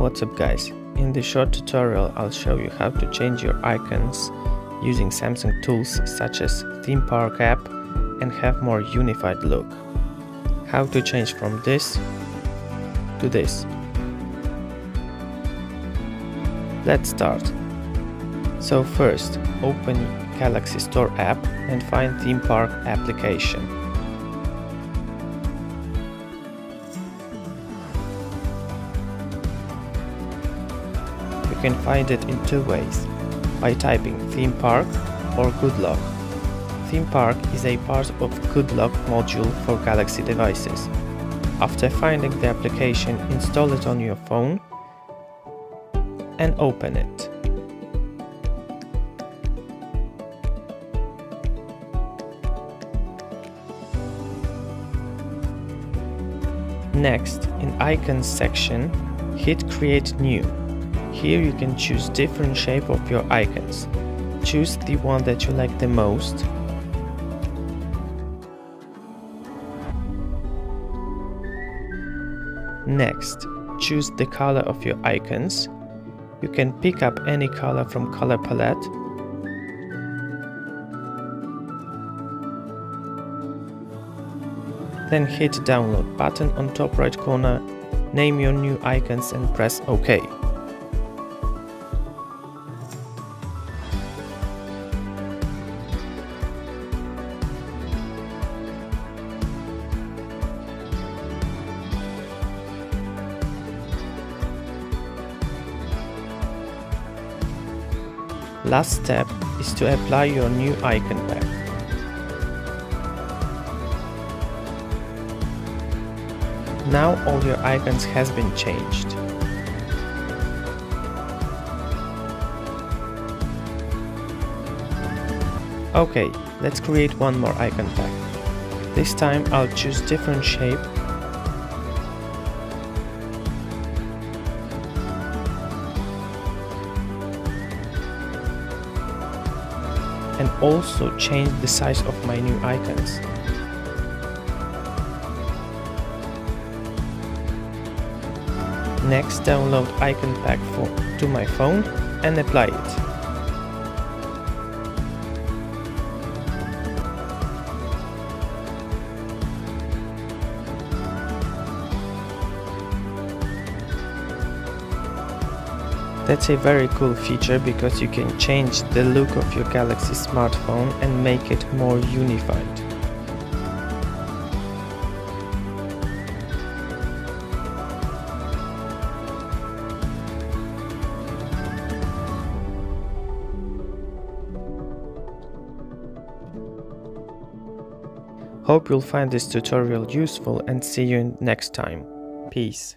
What's up guys, in this short tutorial I'll show you how to change your icons using Samsung tools such as Theme Park app and have more unified look. How to change from this to this. Let's start. So first, open Galaxy Store app and find Theme Park application. You can find it in two ways, by typing Theme Park or Good Lock. Theme Park is a part of Good Lock module for Galaxy devices. After finding the application, install it on your phone and open it. Next, in Icons section, hit Create New. Here you can choose different shape of your icons. Choose the one that you like the most. Next, choose the color of your icons. You can pick up any color from color palette. Then hit download button on top right corner, name your new icons and press OK. Last step is to apply your new icon pack. Now all your icons has been changed. Okay, let's create one more icon pack. This time I'll choose different shape . And also change the size of my new icons. Next, download icon pack to my phone and apply it. That's a very cool feature because you can change the look of your Galaxy smartphone and make it more unified. Hope you'll find this tutorial useful and see you next time. Peace.